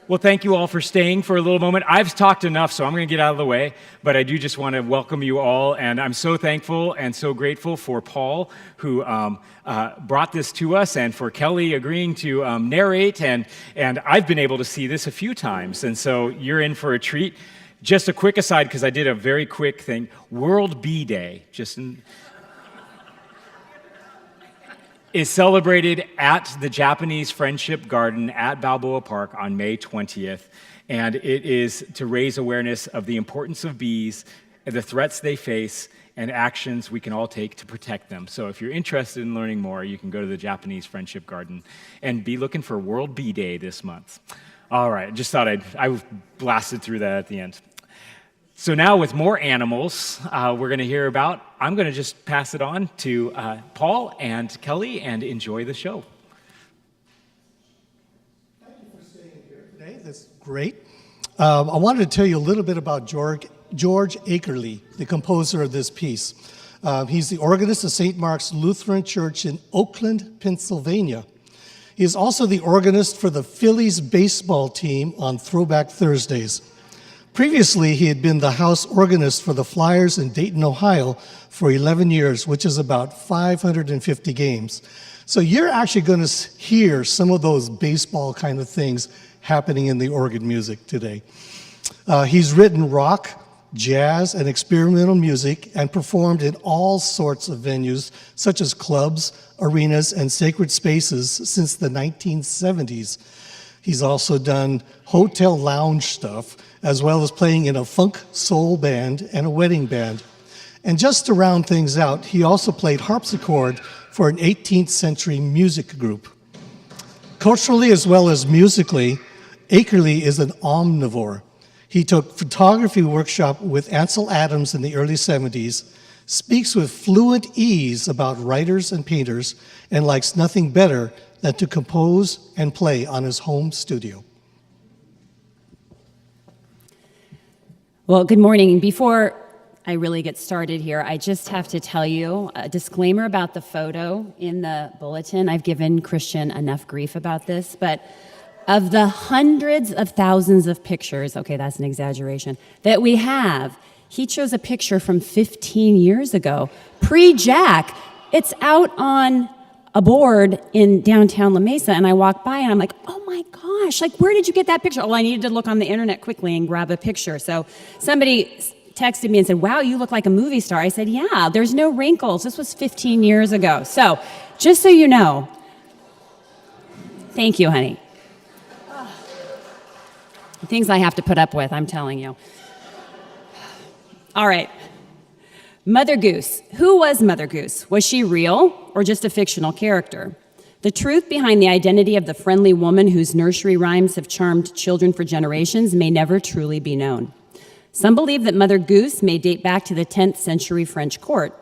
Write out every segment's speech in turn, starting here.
Well, thank you all for staying for a little moment. I've talked enough, so I'm going to get out of the way, but I do just want to welcome you all, and I'm so thankful and so grateful for Paul, who brought this to us, and for Kelly agreeing to narrate, and I've been able to see this a few times, and so you're in for a treat. Just a quick aside, because I did a very quick thing. World Bee Day, is celebrated at the Japanese Friendship Garden at Balboa Park on May 20th, and it is to raise awareness of the importance of bees, the threats they face, and actions we can all take to protect them. So if you're interested in learning more, you can go to the Japanese Friendship Garden and be looking for World Bee Day this month. All right, just thought I blasted through that at the end. So now with more animals we're going to hear about, I'm going to just pass it on to Paul and Kelly and enjoy the show. Thank you for staying here today. That's great. I wanted to tell you a little bit about George Akerley, the composer of this piece. He's the organist of St. Mark's Lutheran Church in Oakland, Pennsylvania. He is also the organist for the Phillies baseball team on Throwback Thursdays. Previously, he had been the house organist for the Flyers in Dayton, Ohio for 11 years, which is about 550 games. So you're actually going to hear some of those baseball kind of things happening in the organ music today. He's written rock, jazz, and experimental music and performed in all sorts of venues, such as clubs, arenas, and sacred spaces since the 1970s. He's also done hotel lounge stuff, as well as playing in a funk soul band and a wedding band. And just to round things out, he also played harpsichord for an 18th century music group. Culturally as well as musically, Akerley is an omnivore. He took photography workshop with Ansel Adams in the early 70s, speaks with fluent ease about writers and painters, and likes nothing better than to compose and play on his home studio. Well, good morning. Before I really get started here, I just have to tell you a disclaimer about the photo in the bulletin. I've given Christian enough grief about this, but of the hundreds of thousands of pictures, okay, that's an exaggeration, that we have, he chose a picture from 15 years ago, pre-Jack. It's out on a board in downtown La Mesa, and I walked by and I'm like, oh my gosh, like where did you get that picture? Oh, I needed to look on the internet quickly and grab a picture. So somebody texted me and said, wow, you look like a movie star. I said, yeah, there's no wrinkles. This was 15 years ago. So just so you know, thank you, honey. Things I have to put up with, I'm telling you. All right. Mother Goose. Who was Mother Goose? Was she real or just a fictional character? The truth behind the identity of the friendly woman whose nursery rhymes have charmed children for generations may never truly be known. Some believe that Mother Goose may date back to the 10th century French court.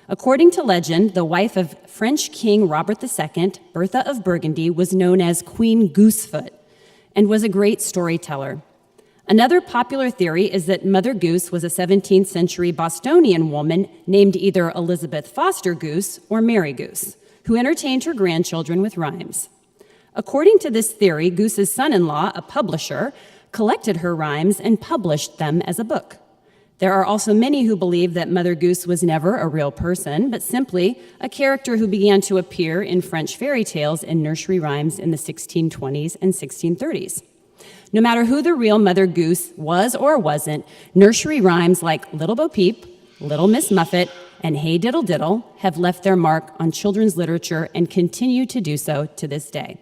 According to legend, the wife of French King Robert II, Bertha of Burgundy, was known as Queen Goosefoot and was a great storyteller. Another popular theory is that Mother Goose was a 17th century Bostonian woman named either Elizabeth Foster Goose or Mary Goose, who entertained her grandchildren with rhymes. According to this theory, Goose's son-in-law, a publisher, collected her rhymes and published them as a book. There are also many who believe that Mother Goose was never a real person, but simply a character who began to appear in French fairy tales and nursery rhymes in the 1620s and 1630s. No matter who the real Mother Goose was or wasn't, nursery rhymes like Little Bo Peep, Little Miss Muffet, and Hey Diddle Diddle have left their mark on children's literature and continue to do so to this day.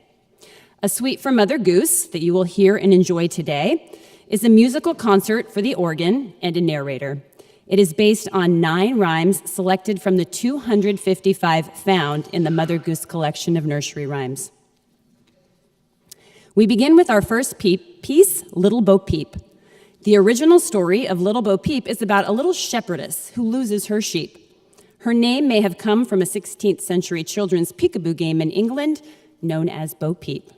A suite from Mother Goose that you will hear and enjoy today is a musical concert for the organ and a narrator. It is based on 9 rhymes selected from the 255 found in the Mother Goose collection of nursery rhymes. We begin with our first piece, Little Bo Peep. The original story of Little Bo Peep is about a little shepherdess who loses her sheep. Her name may have come from a 16th century children's peekaboo game in England known as Bo Peep.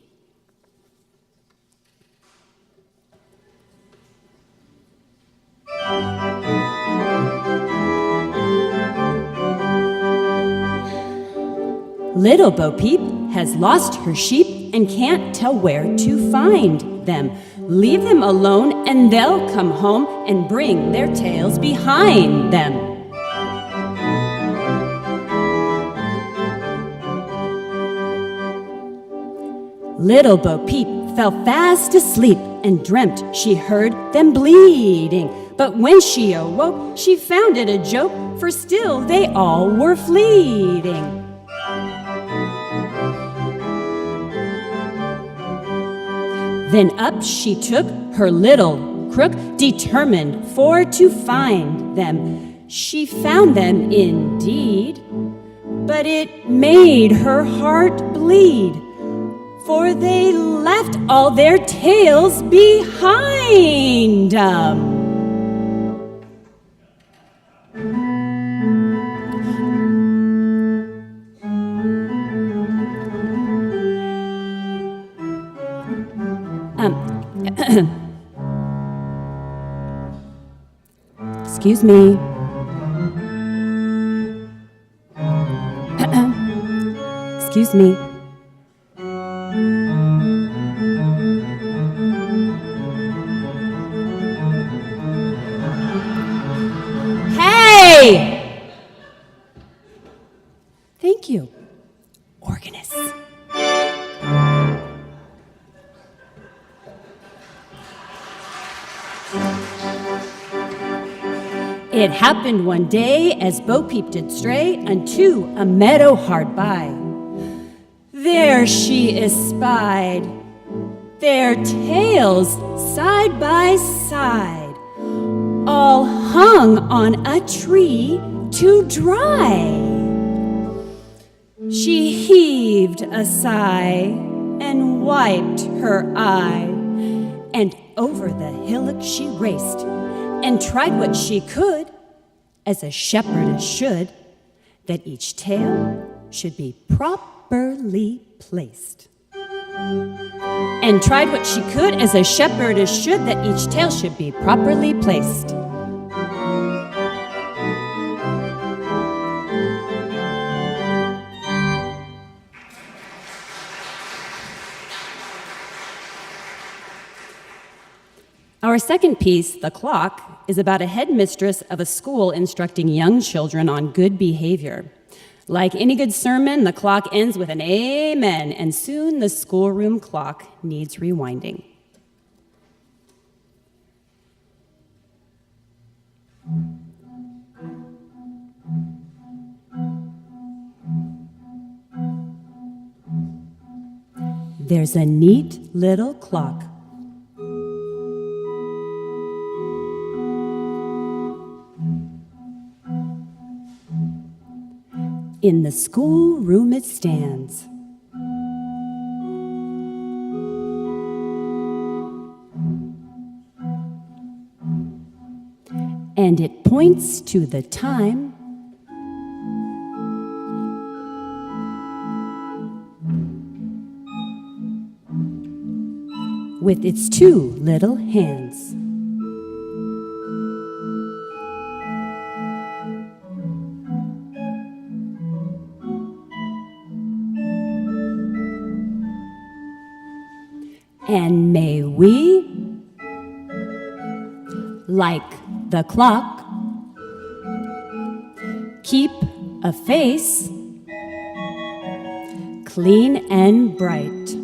Little Bo Peep has lost her sheep and can't tell where to find them. Leave them alone, and they'll come home and bring their tails behind them. Little Bo Peep fell fast asleep and dreamt she heard them bleeding. But when she awoke, she found it a joke, for still they all were fleeting. Then up she took her little crook, determined for to find them. She found them indeed, but it made her heart bleed, for they left all their tails behind 'em. Excuse me. Excuse me. Hey! Thank you, organist. It happened one day as Bo Peep did stray unto a meadow hard by. There she espied their tails side by side, all hung on a tree to dry. She heaved a sigh and wiped her eye, and over the hillock she raced, and tried what she could, as a shepherdess should, that each tail should be properly placed. And tried what she could, as a shepherdess should, that each tail should be properly placed. Our second piece, The Clock, is about a headmistress of a school instructing young children on good behavior. Like any good sermon, the clock ends with an amen, and soon the schoolroom clock needs rewinding. There's a neat little clock in the schoolroom it stands. And it points to the time with its two little hands. And may we, like the clock, keep a face clean and bright,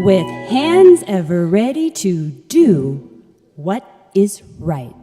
with hands ever ready to do what is right.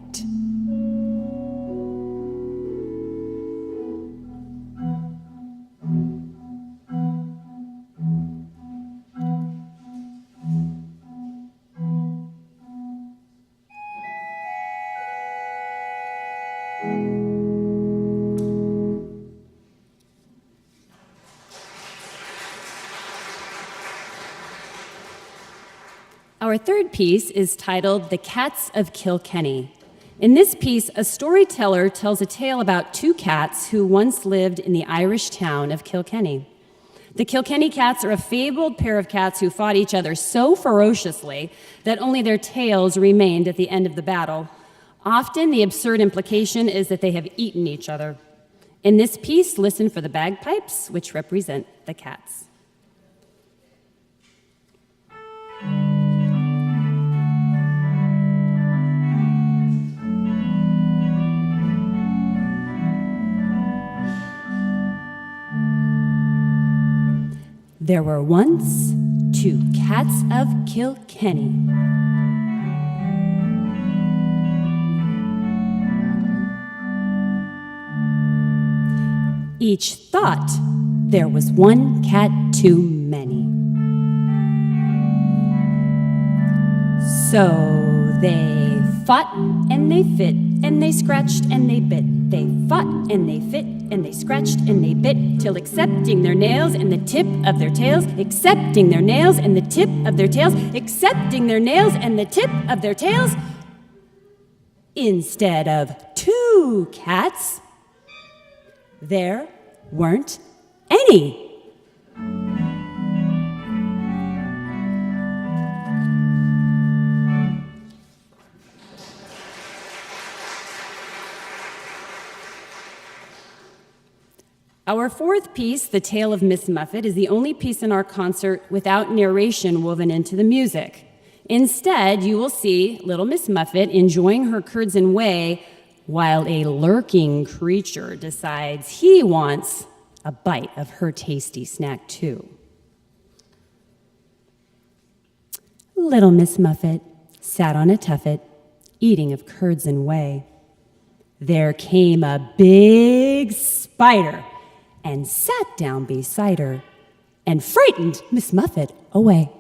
Our third piece is titled The Cats of Kilkenny. In this piece, a storyteller tells a tale about two cats who once lived in the Irish town of Kilkenny. The Kilkenny cats are a fabled pair of cats who fought each other so ferociously that only their tails remained at the end of the battle. Often, the absurd implication is that they have eaten each other. In this piece, listen for the bagpipes, which represent the cats. There were once two cats of Kilkenny. Each thought there was one cat too many. So they fought and they fit and they scratched and they bit. They fought and they fit and they scratched and they bit till accepting their nails and the tip of their tails, accepting their nails and the tip of their tails, accepting their nails and the tip of their tails, instead of two cats, there weren't any. Our fourth piece, The Tale of Miss Muffet, is the only piece in our concert without narration woven into the music. Instead, you will see little Miss Muffet enjoying her curds and whey while a lurking creature decides he wants a bite of her tasty snack too. Little Miss Muffet sat on a tuffet, eating of curds and whey. There came a big spider and sat down beside her and frightened Miss Muffet away.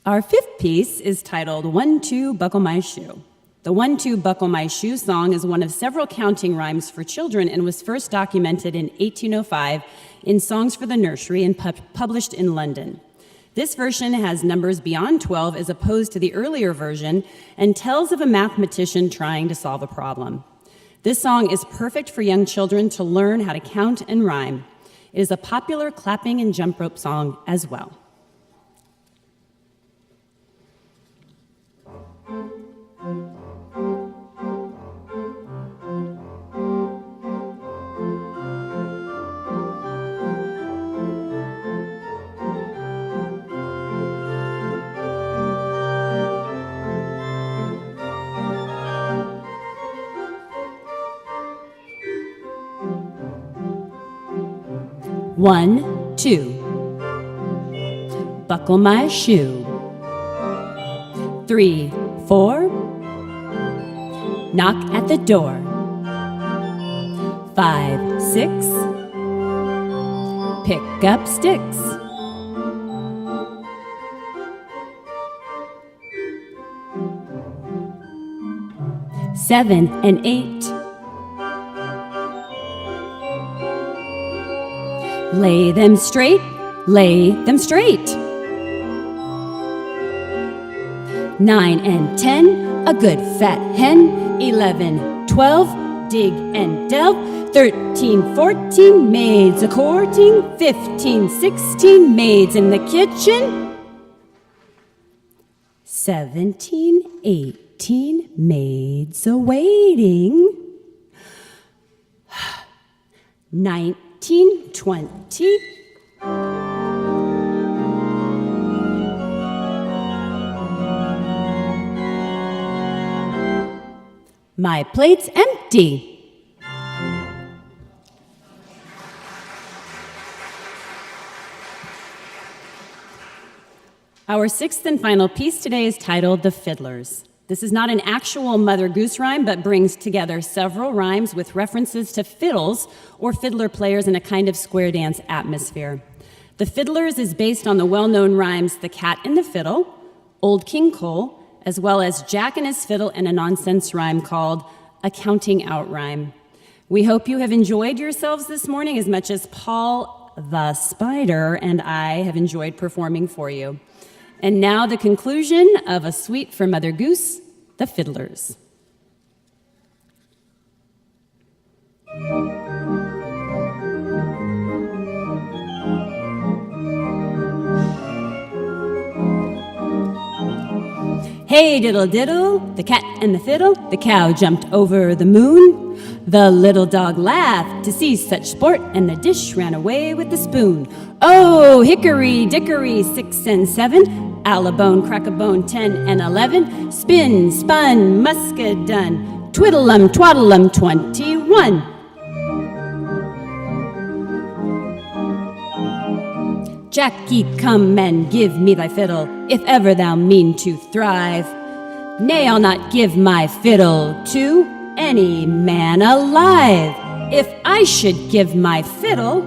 Our fifth piece is titled 1, 2, Buckle My Shoe. The 1, 2, Buckle My Shoe song is one of several counting rhymes for children and was first documented in 1805 in Songs for the Nursery and published in London. This version has numbers beyond 12 as opposed to the earlier version and tells of a mathematician trying to solve a problem. This song is perfect for young children to learn how to count and rhyme. It is a popular clapping and jump rope song as well. One, two. Buckle my shoe. 3, 4. Knock at the door. 5, 6. Pick up sticks. 7 and 8. Lay them straight, lay them straight. 9 and 10, a good fat hen. 11, 12, dig and delve. 13, 14, maids a-courting. 15, 16, maids in the kitchen. 17, 18, maids a-waiting. 19, 20. My plate's empty. Our sixth and final piece today is titled The Fiddlers. This is not an actual Mother Goose rhyme, but brings together several rhymes with references to fiddles or fiddler players in a kind of square dance atmosphere. The Fiddlers is based on the well-known rhymes The Cat and the Fiddle, Old King Cole, as well as Jack and his Fiddle and a nonsense rhyme called A Counting Out Rhyme. We hope you have enjoyed yourselves this morning as much as Paul the Spider and I have enjoyed performing for you. And now the conclusion of a suite for Mother Goose, The Fiddlers. Hey diddle diddle, the cat and the fiddle, the cow jumped over the moon. The little dog laughed to see such sport, and the dish ran away with the spoon. Oh, hickory dickory, 6 and 7, allabone, crack-a-bone, 10 and 11, spin, spun, muscadine, twiddle-um, twaddle-um, 21. Jackie, come and give me thy fiddle, if ever thou mean to thrive. Nay, I'll not give my fiddle to any man alive. If I should give my fiddle,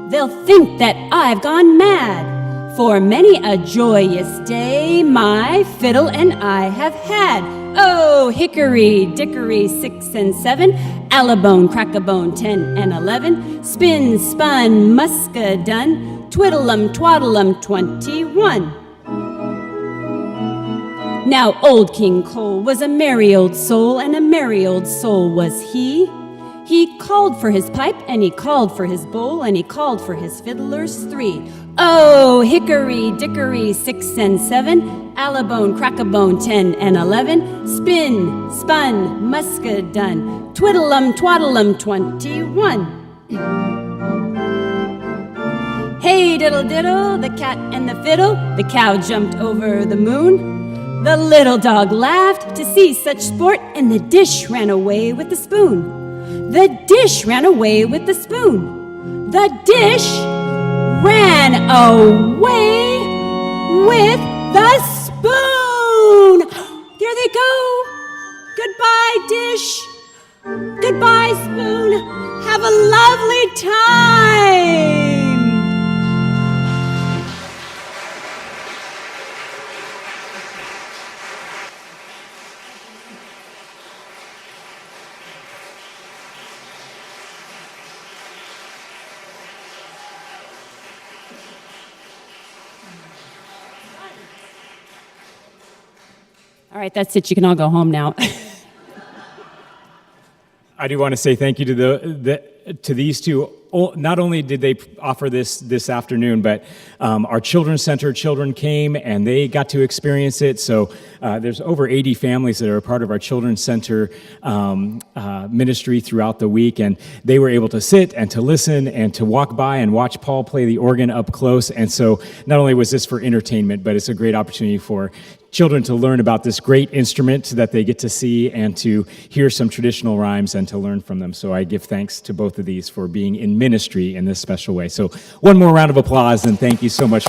they'll think that I've gone mad. For many a joyous day my fiddle and I have had. Oh, hickory dickory, 6 and 7, allabone, crack-a-bone, 10 and 11, spin, spun, muscadine, twiddle-um, twaddle-um, 21. Now old King Cole was a merry old soul, and a merry old soul was he. He called for his pipe, and he called for his bowl, and he called for his fiddlers 3. Oh, hickory dickory, 6 and 7, allabone, crack-a-bone, 10 and 11, spin, spun, muscadine, twiddle-um, twaddle-um, 21. Hey diddle diddle, the cat and the fiddle, the cow jumped over the moon. The little dog laughed to see such sport, and the dish ran away with the spoon. The dish ran away with the spoon. The dish ran away with the spoon. There they go. Goodbye, dish. Goodbye, spoon. Have a lovely time. All right, that's it. You can all go home now. I do want to say thank you to these two. Not only did they offer this afternoon, but our Children's Center children came and they got to experience it. So there's over 80 families that are a part of our Children's Center ministry throughout the week, and they were able to sit and to listen and to walk by and watch Paul play the organ up close. And so not only was this for entertainment, but it's a great opportunity for children to learn about this great instrument that they get to see and to hear some traditional rhymes and to learn from them. So I give thanks to both of these for being in ministry in this special way. So one more round of applause, and thank you so much.